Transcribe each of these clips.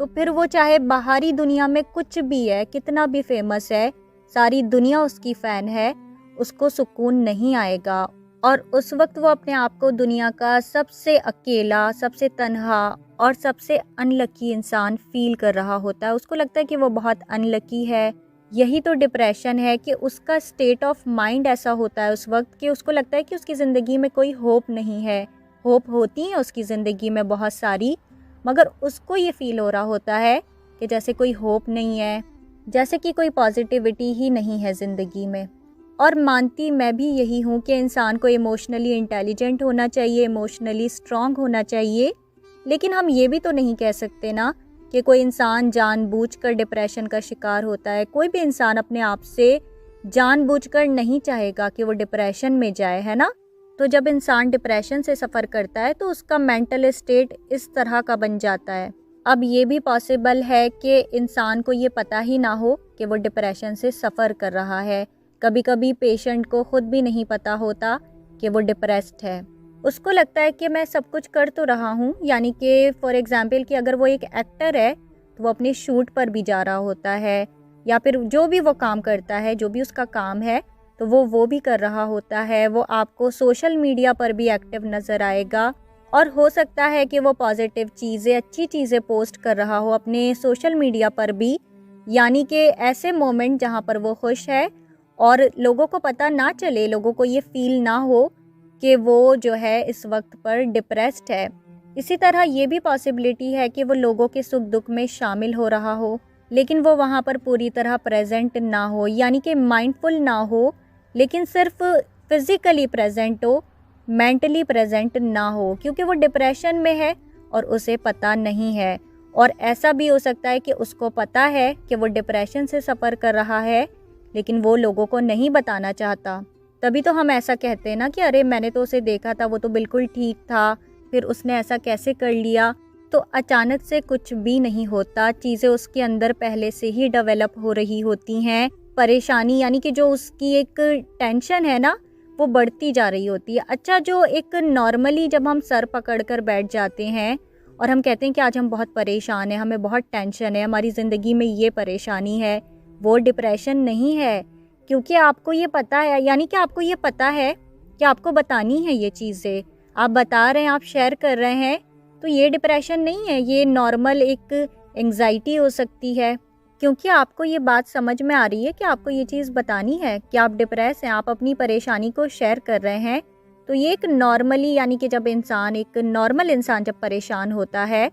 تو پھر وہ چاہے باہری دنیا میں کچھ بھی ہے، کتنا بھی فیمس ہے، ساری دنیا اس کی فین ہے، اس کو سکون نہیں آئے گا، اور اس وقت وہ اپنے آپ کو دنیا کا سب سے اکیلا، سب سے تنہا اور سب سے ان لکی انسان فیل کر رہا ہوتا ہے۔ اس کو لگتا ہے کہ وہ بہت ان لکی ہے۔ یہی تو ڈپریشن ہے کہ اس کا اسٹیٹ آف مائنڈ ایسا ہوتا ہے اس وقت کہ اس کو لگتا ہے کہ اس کی زندگی میں کوئی ہوپ نہیں ہے۔ ہوپ ہوتی ہیں اس کی زندگی میں بہت ساری، مگر اس کو یہ فیل ہو رہا ہوتا ہے کہ جیسے کوئی ہوپ نہیں ہے، جیسے کہ کوئی پازیٹیوٹی ہی نہیں ہے زندگی میں۔ اور مانتی میں بھی یہی ہوں کہ انسان کو ایموشنلی انٹیلیجنٹ ہونا چاہیے، ایموشنلی اسٹرانگ ہونا چاہیے، لیکن ہم یہ بھی تو نہیں کہہ سکتے نا کہ کوئی انسان جان بوجھ کر ڈپریشن کا شکار ہوتا ہے۔ کوئی بھی انسان اپنے آپ سے جان بوجھ کر نہیں چاہے گا کہ وہ ڈپریشن میں جائے، ہے نا؟ تو جب انسان ڈپریشن سے سفر کرتا ہے تو اس کا مینٹل اسٹیٹ اس طرح کا بن جاتا ہے۔ اب یہ بھی پاسبل ہے کہ انسان کو یہ پتہ ہی نہ ہو کہ وہ ڈپریشن سے سفر کر رہا ہے۔ کبھی کبھی پیشنٹ کو خود بھی نہیں پتہ ہوتا کہ وہ ڈپریسڈ ہے۔ اس کو لگتا ہے کہ میں سب کچھ کر تو رہا ہوں، یعنی کہ فار ایگزامپل کہ اگر وہ ایک ایکٹر ہے تو وہ اپنے شوٹ پر بھی جا رہا ہوتا ہے، یا پھر جو بھی وہ کام کرتا ہے، جو بھی اس کا کام ہے تو وہ بھی کر رہا ہوتا ہے۔ وہ آپ کو سوشل میڈیا پر بھی ایکٹیو نظر آئے گا، اور ہو سکتا ہے کہ وہ پازیٹیو چیزیں، اچھی چیزیں پوسٹ کر رہا ہو اپنے سوشل میڈیا پر بھی، یعنی کہ ایسے مومنٹ جہاں پر وہ خوش ہے اور لوگوں کو پتہ نہ چلے، لوگوں کو یہ فیل نہ ہو کہ وہ جو ہے اس وقت پر ڈپریسڈ ہے۔ اسی طرح یہ بھی پاسبلٹی ہے کہ وہ لوگوں کے سکھ دکھ میں شامل ہو رہا ہو، لیکن وہ وہاں پر پوری طرح پریزنٹ نہ ہو، یعنی کہ مائنڈ فل نہ ہو، لیکن صرف فزیکلی پریزنٹ ہو، مینٹلی پریزنٹ نہ ہو، کیونکہ وہ ڈپریشن میں ہے اور اسے پتہ نہیں ہے۔ اور ایسا بھی ہو سکتا ہے کہ اس کو پتہ ہے کہ وہ ڈپریشن سے سفر کر رہا ہے، لیکن وہ لوگوں کو نہیں بتانا چاہتا۔ تبھی تو ہم ایسا کہتے ہیں نا کہ ارے میں نے تو اسے دیکھا تھا، وہ تو بالکل ٹھیک تھا، پھر اس نے ایسا کیسے کر لیا؟ تو اچانک سے کچھ بھی نہیں ہوتا، چیزیں اس کے اندر پہلے سے ہی ڈیولپ ہو رہی ہوتی ہیں۔ پریشانی یعنی کہ جو اس کی ایک ٹینشن ہے نا، وہ بڑھتی جا رہی ہوتی ہے۔ اچھا، جو ایک نارملی جب ہم سر پکڑ کر بیٹھ جاتے ہیں اور ہم کہتے ہیں کہ آج ہم بہت پریشان ہیں، ہمیں بہت ٹینشن ہے، ہماری زندگی میں یہ پریشانی ہے، وہ ڈپریشن نہیں ہے، کیونکہ آپ کو یہ پتہ ہے، یعنی کہ آپ کو یہ پتہ ہے کہ آپ کو بتانی ہے یہ چیزیں، آپ بتا رہے ہیں، آپ شیئر کر رہے ہیں، تو یہ ڈپریشن نہیں ہے، یہ نارمل ایک انگزائٹی ہو سکتی ہے، کیونکہ آپ کو یہ بات سمجھ میں آ رہی ہے کہ آپ کو یہ چیز بتانی ہے کہ آپ ڈپریس ہیں، آپ اپنی پریشانی کو شیئر کر رہے ہیں۔ تو یہ ایک نارملی، یعنی کہ جب انسان، ایک نارمل انسان جب پریشان ہوتا ہے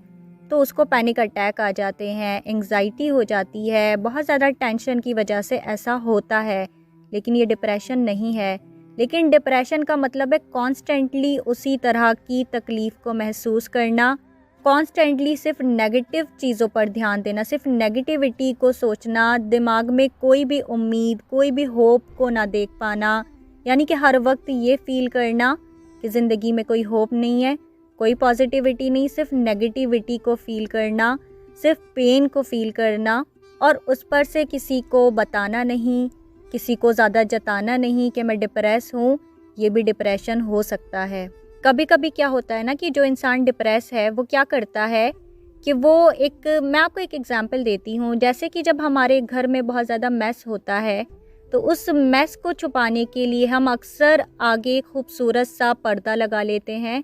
تو اس کو پینک اٹیک آ جاتے ہیں، انگزائٹی ہو جاتی ہے، بہت زیادہ ٹینشن کی وجہ سے ایسا ہوتا ہے، لیکن یہ ڈپریشن نہیں ہے۔ لیکن ڈپریشن کا مطلب ہے کانسٹنٹلی اسی طرح کی تکلیف کو محسوس کرنا، کانسٹنٹلی صرف نیگیٹو چیزوں پر دھیان دینا، صرف نیگیٹیوٹی کو سوچنا، دماغ میں کوئی بھی امید، کوئی بھی ہوپ کو نہ دیکھ پانا، یعنی کہ ہر وقت یہ فیل کرنا کہ زندگی میں کوئی ہوپ نہیں ہے، کوئی پازیٹیوٹی نہیں، صرف نیگیٹیوٹی کو فیل کرنا، صرف پین کو فیل کرنا، اور اس پر سے کسی کو بتانا نہیں، کسی کو زیادہ جتانا نہیں کہ میں ڈپریس ہوں۔ یہ بھی ڈپریشن ہو سکتا ہے۔ کبھی کبھی کیا ہوتا ہے نا کہ جو انسان ڈپریس ہے وہ کیا کرتا ہے کہ وہ میں آپ کو ایک ایگزامپل دیتی ہوں، جیسے کہ جب ہمارے گھر میں بہت زیادہ میس ہوتا ہے تو اس میس کو چھپانے کے لیے ہم اکثر آگے خوبصورت سا پردہ لگا لیتے ہیں،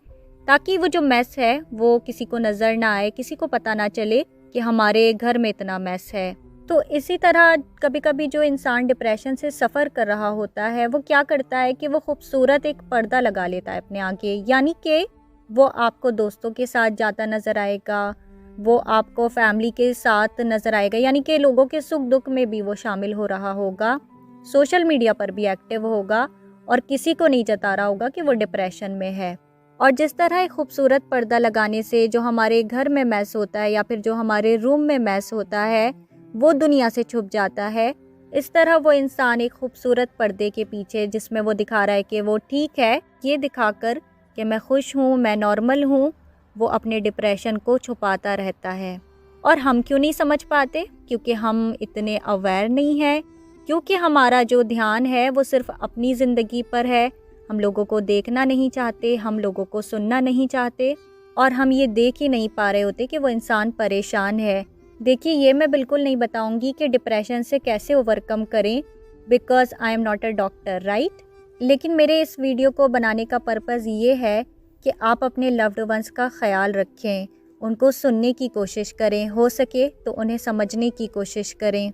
تاکہ وہ جو میس ہے وہ کسی کو نظر نہ آئے، کسی کو پتہ نہ چلے کہ ہمارے گھر میں اتنا میس ہے۔ تو اسی طرح کبھی کبھی جو انسان ڈپریشن سے سفر کر رہا ہوتا ہے وہ کیا کرتا ہے کہ وہ خوبصورت ایک پردہ لگا لیتا ہے اپنے آگے، یعنی کہ وہ آپ کو دوستوں کے ساتھ جاتا نظر آئے گا، وہ آپ کو فیملی کے ساتھ نظر آئے گا، یعنی کہ لوگوں کے سکھ دکھ میں بھی وہ شامل ہو رہا ہوگا، سوشل میڈیا پر بھی ایکٹیو ہوگا، اور کسی کو نہیں جتا رہا ہوگا کہ وہ ڈپریشن میں ہے۔ اور جس طرح ایک خوبصورت پردہ لگانے سے جو ہمارے گھر میں میس ہوتا ہے یا پھر جو ہمارے روم میں میس ہوتا ہے وہ دنیا سے چھپ جاتا ہے، اس طرح وہ انسان ایک خوبصورت پردے کے پیچھے، جس میں وہ دکھا رہا ہے کہ وہ ٹھیک ہے، یہ دکھا کر کہ میں خوش ہوں، میں نارمل ہوں، وہ اپنے ڈپریشن کو چھپاتا رہتا ہے۔ اور ہم کیوں نہیں سمجھ پاتے؟ کیونکہ ہم اتنے اویئر نہیں ہیں، کیونکہ ہمارا جو دھیان ہے وہ صرف اپنی زندگی پر ہے، ہم لوگوں کو دیکھنا نہیں چاہتے، ہم لوگوں کو سننا نہیں چاہتے، اور ہم یہ دیکھ ہی نہیں پا رہے ہوتے کہ وہ انسان پریشان ہے، دیکھیے یہ میں بالکل نہیں بتاؤں گی کہ ڈپریشن سے کیسے اوورکم کریں، because I am not a doctor, right? لیکن میرے اس ویڈیو کو بنانے کا پرپز یہ ہے کہ آپ اپنے لوڈ ونس کا خیال رکھیں، ان کو سننے کی کوشش کریں، ہو سکے تو انہیں سمجھنے کی کوشش کریں۔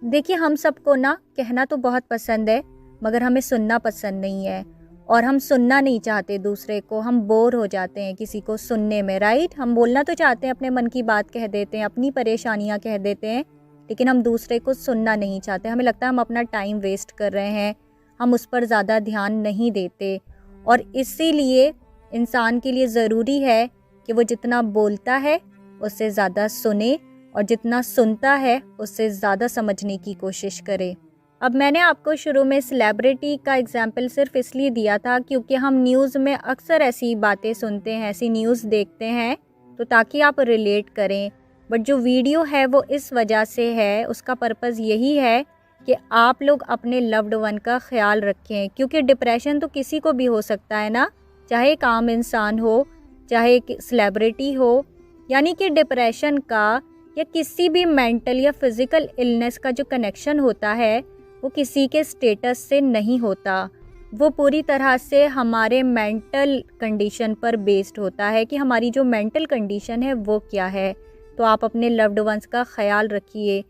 دیکھیے ہم سب کو نا کہنا تو بہت پسند ہے، مگر ہمیں سننا پسند نہیں ہے، اور ہم سننا نہیں چاہتے دوسرے کو، ہم بور ہو جاتے ہیں کسی کو سننے میں، رائٹ؟ ہم بولنا تو چاہتے ہیں، اپنے من کی بات کہہ دیتے ہیں، اپنی پریشانیاں کہہ دیتے ہیں، لیکن ہم دوسرے کو سننا نہیں چاہتے، ہمیں لگتا ہے ہم اپنا ٹائم ویسٹ کر رہے ہیں، ہم اس پر زیادہ دھیان نہیں دیتے، اور اسی لیے انسان کے لیے ضروری ہے کہ وہ جتنا بولتا ہے اس سے زیادہ سنے، اور جتنا سنتا ہے اس سے زیادہ سمجھنے کی کوشش کرے۔ اب میں نے آپ کو شروع میں سیلیبریٹی کا اگزامپل صرف اس لیے دیا تھا کیونکہ ہم نیوز میں اکثر ایسی باتیں سنتے ہیں، ایسی نیوز دیکھتے ہیں، تو تاکہ آپ ریلیٹ کریں۔ بٹ جو ویڈیو ہے وہ اس وجہ سے ہے، اس کا پرپز یہی ہے کہ آپ لوگ اپنے لوڈ ون کا خیال رکھیں، کیونکہ ڈپریشن تو کسی کو بھی ہو سکتا ہے نا، چاہے ایک عام انسان ہو، چاہے ایک سیلیبریٹی ہو، یعنی کہ ڈپریشن کا یا کسی بھی مینٹل یا فزیکل النس کا جو کنیکشن ہوتا ہے وہ کسی کے سٹیٹس سے نہیں ہوتا، وہ پوری طرح سے ہمارے مینٹل کنڈیشن پر بیسڈ ہوتا ہے کہ ہماری جو مینٹل کنڈیشن ہے وہ کیا ہے۔ تو آپ اپنے لوڈ ونس کا خیال رکھیے،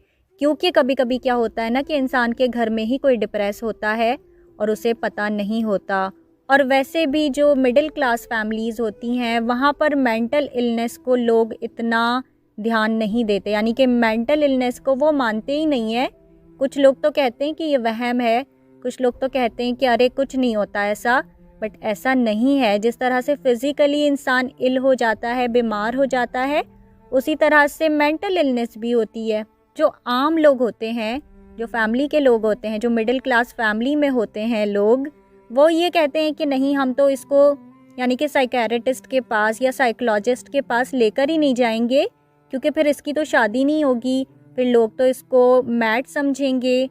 کیونکہ کبھی کبھی کیا ہوتا ہے نا کہ انسان کے گھر میں ہی کوئی ڈپریس ہوتا ہے اور اسے پتہ نہیں ہوتا، اور ویسے بھی جو مڈل کلاس فیملیز ہوتی ہیں وہاں پر مینٹل النس کو لوگ اتنا دھیان نہیں دیتے، یعنی کہ مینٹل النس کو وہ مانتے ہی نہیں ہیں۔ کچھ لوگ تو کہتے ہیں کہ یہ وہم ہے، کچھ لوگ تو کہتے ہیں کہ ارے کچھ نہیں ہوتا ایسا، بٹ ایسا نہیں ہے۔ جس طرح سے فزیکلی انسان ال ہو جاتا ہے، بیمار ہو جاتا ہے، اسی طرح سے مینٹل النس بھی ہوتی ہے۔ جو عام لوگ ہوتے ہیں، جو فیملی کے لوگ ہوتے ہیں، جو مڈل کلاس فیملی میں ہوتے ہیں لوگ، وہ یہ کہتے ہیں کہ نہیں ہم تو اس کو یعنی کہ سائیکیٹرسٹ کے پاس یا سائیکولوجسٹ کے پاس لے کر ہی نہیں جائیں گے، کیونکہ پھر اس کی تو شادی نہیں ہوگی، پھر لوگ تو اس کو میڈ سمجھیں گے۔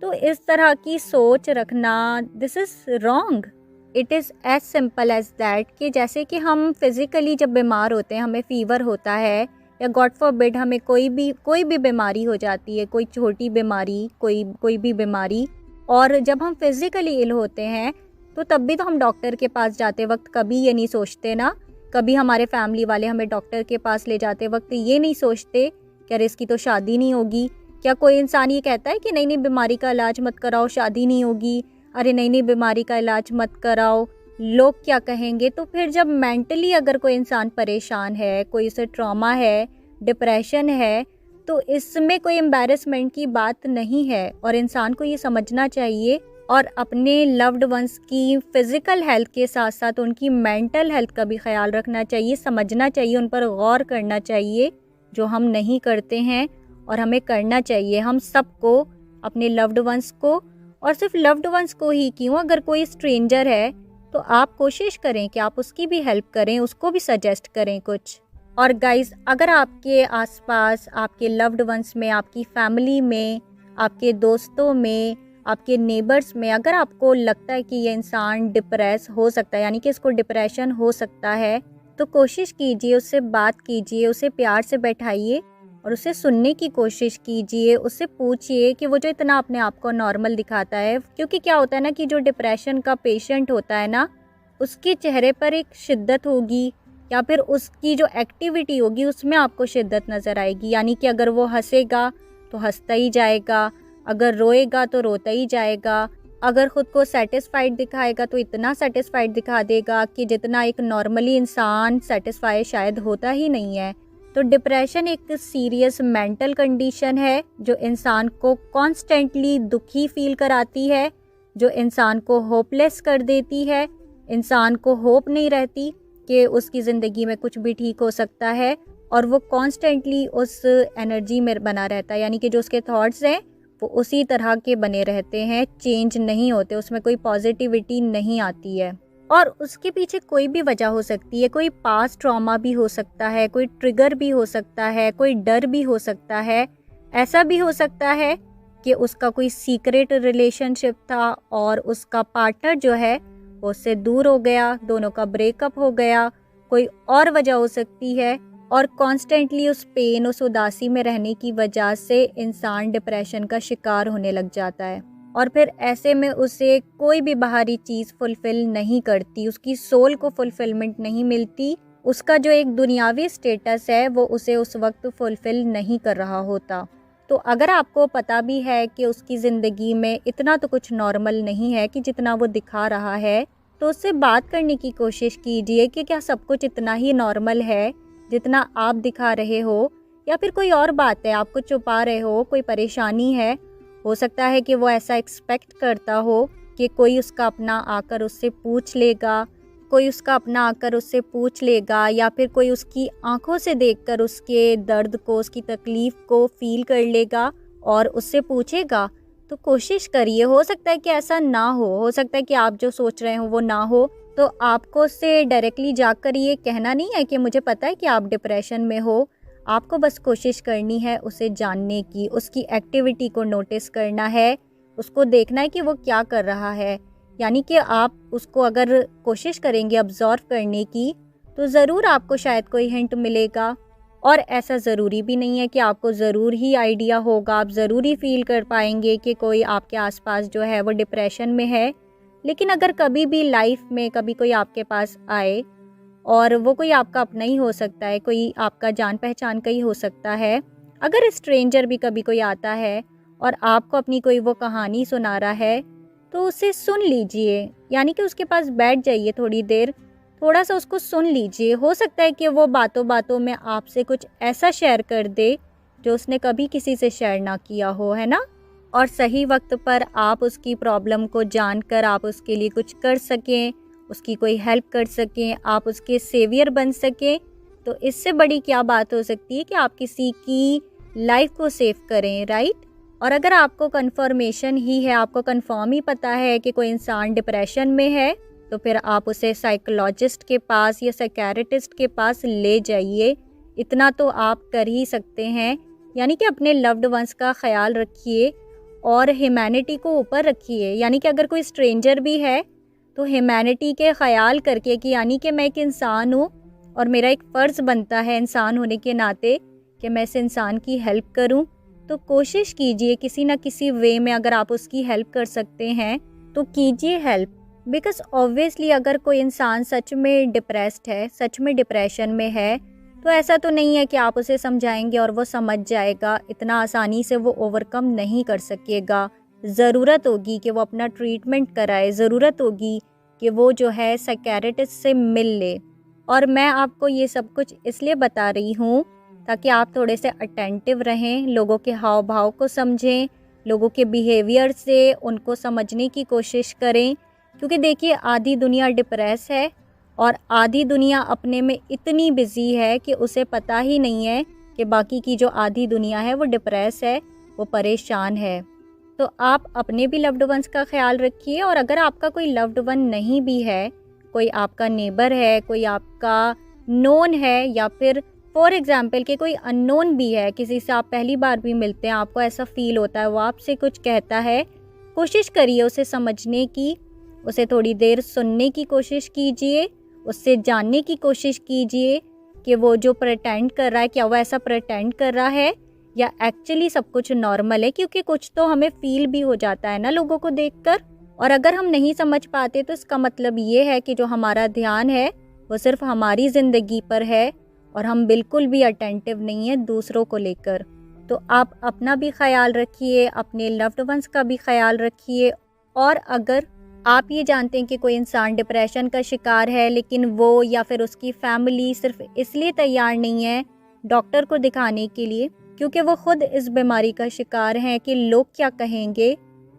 تو اس طرح کی سوچ رکھنا this is wrong. It is as simple as that کہ جیسے کہ ہم فزیکلی جب بیمار ہوتے ہیں، ہمیں فیور ہوتا ہے یا گاڈ فاربڈ ہمیں کوئی بھی بیماری ہو جاتی ہے، کوئی چھوٹی بیماری، کوئی بھی بیماری، اور جب ہم فزیکلی ال ہوتے ہیں تو تب بھی تو ہم ڈاکٹر کے پاس جاتے وقت کبھی یہ نہیں سوچتے نا، کبھی ہمارے فیملی والے ہمیں ڈاکٹر کے پاس لے جاتے وقت یہ نہیں سوچتے کہ ارے اس کی تو شادی نہیں ہوگی۔ کیا کوئی انسان یہ کہتا ہے کہ نہیں بیماری کا علاج مت کراؤ، شادی نہیں ہوگی، ارے نہیں بیماری کا علاج مت کراؤ، لوگ کیا کہیں گے؟ تو پھر جب مینٹلی اگر کوئی انسان پریشان ہے، کوئی اسے ٹراما ہے، ڈپریشن ہے، تو اس میں کوئی امبیرسمنٹ کی بات نہیں ہے، اور انسان کو یہ سمجھنا چاہیے اور اپنے لوڈ ونس کی فزیکل ہیلتھ کے ساتھ ساتھ ان کی مینٹل ہیلتھ کا بھی خیال رکھنا چاہیے، سمجھنا چاہیے، ان پر غور کرنا چاہیے، جو ہم نہیں کرتے ہیں اور ہمیں کرنا چاہیے۔ ہم سب کو اپنے لوڈ ونس کو، اور صرف لوڈ ونس کو ہی کیوں، اگر کوئی اسٹرینجر ہے تو آپ کوشش کریں کہ آپ اس کی بھی ہیلپ کریں، اس کو بھی سجیسٹ کریں کچھ۔ اور گائز اگر آپ کے آس پاس، آپ کے لوڈ ونس میں، آپ کی فیملی میں، آپ کے دوستوں میں، آپ کے نیبرز میں اگر آپ کو لگتا ہے کہ یہ انسان ڈپریس ہو سکتا ہے، یعنی کہ اس کو ڈپریشن ہو سکتا ہے، تو کوشش کیجئے، اس سے بات کیجئے، اسے پیار سے بیٹھائیے اور اسے سننے کی کوشش کیجئے، اس سے پوچھئے کہ وہ جو اتنا اپنے آپ کو نارمل دکھاتا ہے، کیونکہ کیا ہوتا ہے نا کہ جو ڈپریشن کا پیشنٹ ہوتا ہے نا، اس کے چہرے پر ایک شدت ہوگی، یا پھر اس کی جو ایکٹیویٹی ہوگی اس میں آپ کو شدت نظر آئے گی، یعنی کہ اگر وہ ہنسے گا تو ہنستا ہی جائے گا، اگر روئے گا تو روتا ہی جائے گا، اگر خود کو سیٹسفائیڈ دکھائے گا تو اتنا سیٹسفائیڈ دکھا دے گا کہ جتنا ایک نارملی انسان سیٹسفائی شاید ہوتا ہی نہیں ہے۔ تو ڈپریشن ایک سیریس مینٹل کنڈیشن ہے جو انسان کو کانسٹنٹلی دکھی فیل کراتی ہے، جو انسان کو ہوپ لیس کر دیتی ہے، انسان کو ہوپ نہیں رہتی کہ اس کی زندگی میں کچھ بھی ٹھیک ہو سکتا ہے، اور وہ کانسٹنٹلی اس انرجی میں بنا رہتا ہے، یعنی کہ جو اس کے تھاٹس ہیں وہ اسی طرح کے بنے رہتے ہیں، چینج نہیں ہوتے، اس میں کوئی پازیٹیوٹی نہیں آتی ہے۔ اور اس کے پیچھے کوئی بھی وجہ ہو سکتی ہے، کوئی پاسٹ ٹراما بھی ہو سکتا ہے، کوئی ٹریگر بھی ہو سکتا ہے، کوئی ڈر بھی ہو سکتا ہے، ایسا بھی ہو سکتا ہے کہ اس کا کوئی سیکریٹ ریلیشن شپ تھا اور اس کا پارٹنر جو ہے وہ اس سے دور ہو گیا، دونوں کا بریک اپ ہو گیا، کوئی اور وجہ ہو سکتی ہے، اور کانسٹنٹلی اس پین، اس اداسی میں رہنے کی وجہ سے انسان ڈپریشن کا شکار ہونے لگ جاتا ہے، اور پھر ایسے میں اسے کوئی بھی باہری چیز فلفل نہیں کرتی، اس کی سول کو فلفلمنٹ نہیں ملتی، اس کا جو ایک دنیاوی سٹیٹس ہے وہ اسے اس وقت فلفل نہیں کر رہا ہوتا۔ تو اگر آپ کو پتہ بھی ہے کہ اس کی زندگی میں اتنا تو کچھ نارمل نہیں ہے کہ جتنا وہ دکھا رہا ہے، تو اس سے بات کرنے کی کوشش کیجئے کہ کیا سب کچھ اتنا ہی نارمل ہے جتنا آپ دکھا رہے ہو، یا پھر کوئی اور بات ہے، آپ کو چھپا رہے ہو، کوئی پریشانی ہے۔ ہو سکتا ہے کہ وہ ایسا ایکسپیکٹ کرتا ہو کہ کوئی اس کا اپنا آ کر اس سے پوچھ لے گا، یا پھر کوئی اس کی آنکھوں سے دیکھ کر اس کے درد کو، اس کی تکلیف کو فیل کر لے گا اور اس سے پوچھے گا۔ تو کوشش کریے، ہو سکتا ہے کہ ایسا نہ ہو سکتا ہے کہ آپ جو سوچ رہے ہو وہ نہ ہو، تو آپ کو اس سے ڈائریکٹلی جا کر یہ کہنا نہیں ہے کہ مجھے پتہ ہے کہ آپ ڈپریشن میں ہو۔ آپ کو بس کوشش کرنی ہے اسے جاننے کی، اس کی ایکٹیویٹی کو نوٹس کرنا ہے، اس کو دیکھنا ہے کہ وہ کیا کر رہا ہے۔ یعنی کہ آپ اس کو اگر کوشش کریں گے آبزرو کرنے کی تو ضرور آپ کو شاید کوئی ہنٹ ملے گا، اور ایسا ضروری بھی نہیں ہے کہ آپ کو ضرور ہی آئیڈیا ہوگا، آپ ضروری فیل کر پائیں گے کہ کوئی آپ کے آس پاس جو ہے وہ ڈپریشن میں ہے۔ لیکن اگر کبھی بھی لائف میں کبھی کوئی آپ کے پاس آئے، اور وہ کوئی آپ کا اپنا ہی ہو سکتا ہے، کوئی آپ کا جان پہچان کا ہی ہو سکتا ہے، اگر اسٹرینجر بھی کبھی کوئی آتا ہے اور آپ کو اپنی کوئی وہ کہانی سنا رہا ہے، تو اسے سن لیجئے، یعنی کہ اس کے پاس بیٹھ جائیے تھوڑی دیر، تھوڑا سا اس کو سن لیجئے۔ ہو سکتا ہے کہ وہ باتوں باتوں میں آپ سے کچھ ایسا شیئر کر دے جو اس نے کبھی کسی سے شیئر نہ کیا ہو، ہے نا؟ اور صحیح وقت پر آپ اس کی پرابلم کو جان کر آپ اس کے لیے کچھ کر سکیں، اس کی کوئی ہیلپ کر سکیں، آپ اس کے سیویئر بن سکیں، تو اس سے بڑی کیا بات ہو سکتی ہے کہ آپ کسی کی لائف کو سیو کریں، رائٹ؟ اور اگر آپ کو کنفرمیشن ہی ہے، آپ کو کنفرم ہی پتہ ہے کہ کوئی انسان ڈپریشن میں ہے، تو پھر آپ اسے سائیکولوجسٹ کے پاس یا سائیکیٹرسٹ کے پاس لے جائیے۔ اتنا تو آپ کر ہی سکتے ہیں، یعنی کہ اپنے لوڈ ونس کا خیال رکھیے اور ہیومینٹی کو اوپر رکھیے۔ یعنی کہ اگر کوئی اسٹرینجر بھی ہے تو ہیومینٹی کے خیال کر کے کہ یعنی کہ میں ایک انسان ہوں اور میرا ایک فرض بنتا ہے انسان ہونے کے ناطے کہ میں اس انسان کی ہیلپ کروں، تو کوشش کیجئے کسی نہ کسی وے میں اگر آپ اس کی ہیلپ کر سکتے ہیں تو کیجئے ہیلپ۔ بیکاز اوبویسلی اگر کوئی انسان سچ میں ڈپریسڈ ہے، سچ میں ڈپریشن میں ہے، تو ایسا تو نہیں ہے کہ آپ اسے سمجھائیں گے اور وہ سمجھ جائے گا، اتنا آسانی سے وہ اوورکم نہیں کر سکے گا۔ ضرورت ہوگی کہ وہ اپنا ٹریٹمنٹ کرائے، ضرورت ہوگی کہ وہ جو ہے سائیکیٹرسٹ سے مل لے۔ اور میں آپ کو یہ سب کچھ اس لیے بتا رہی ہوں تاکہ آپ تھوڑے سے اٹینٹیو رہیں، لوگوں کے ہاؤ بھاؤ کو سمجھیں، لوگوں کے بیہیویئر سے ان کو سمجھنے کی کوشش کریں، کیونکہ دیکھیے آدھی دنیا ڈپریس ہے اور آدھی دنیا اپنے میں اتنی بزی ہے کہ اسے پتہ ہی نہیں ہے کہ باقی کی جو آدھی دنیا ہے وہ ڈپریس ہے، وہ پریشان ہے۔ تو آپ اپنے بھی لوڈ ونس کا خیال رکھیے، اور اگر آپ کا کوئی لوڈ ون نہیں بھی ہے، کوئی آپ کا نیبر ہے، کوئی آپ کا نون ہے، یا پھر فار ایگزامپل کہ کوئی ان نون بھی ہے، کسی سے آپ پہلی بار بھی ملتے ہیں، آپ کو ایسا فیل ہوتا ہے وہ آپ سے کچھ کہتا ہے، کوشش کریے اسے سمجھنے کی، اسے تھوڑی دیر سننے کی کوشش کیجئے، اس سے جاننے کی کوشش کیجئے کہ وہ جو پریٹینڈ کر رہا ہے، کیا وہ ایسا پریٹینڈ کر رہا ہے یا ایکچولی سب کچھ نارمل ہے، کیونکہ کچھ تو ہمیں فیل بھی ہو جاتا ہے نا لوگوں کو دیکھ کر۔ اور اگر ہم نہیں سمجھ پاتے تو اس کا مطلب یہ ہے کہ جو ہمارا دھیان ہے وہ صرف ہماری زندگی پر ہے اور ہم بالکل بھی اٹینٹیو نہیں ہیں دوسروں کو لے کر۔ تو آپ اپنا بھی خیال رکھیے، اپنے لوڈ ونس کا بھی خیال رکھیے، اور اگر آپ یہ جانتے ہیں کہ کوئی انسان ڈپریشن کا شکار ہے لیکن وہ یا پھر اس کی فیملی صرف اس لیے تیار نہیں ہے ڈاکٹر کو دکھانے کے لیے کیونکہ وہ خود اس بیماری کا شکار ہیں کہ لوگ کیا کہیں گے،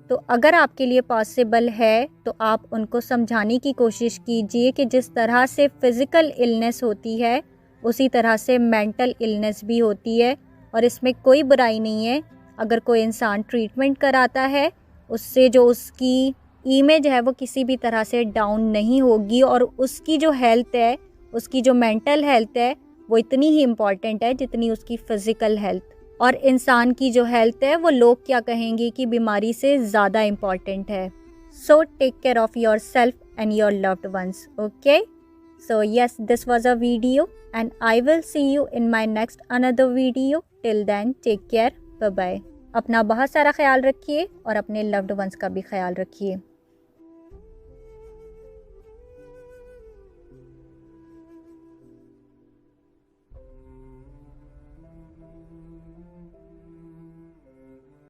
تو اگر آپ کے لیے پاسبل ہے تو آپ ان کو سمجھانے کی کوشش کیجئے کہ جس طرح سے فزیکل النس ہوتی ہے اسی طرح سے مینٹل النس بھی ہوتی ہے، اور اس میں کوئی برائی نہیں ہے اگر کوئی انسان ٹریٹمنٹ کراتا ہے، اس سے جو اس کی امیج ہے وہ کسی بھی طرح سے ڈاؤن نہیں ہوگی، اور اس کی جو ہیلتھ ہے، اس کی جو مینٹل ہیلتھ ہے وہ اتنی ہی امپورٹنٹ ہے جتنی اس کی فزیکل ہیلتھ، اور انسان کی جو ہیلتھ ہے وہ لوگ کیا کہیں گے کی بیماری سے زیادہ امپورٹنٹ ہے۔ So take care of yourself and your loved ones, okay? So yes, this was a video and I will see you in my next another video. Till then, take care. Bye bye. اپنا بہت سارا خیال رکھیے اور اپنے loved ones کا بھی خیال رکھیے.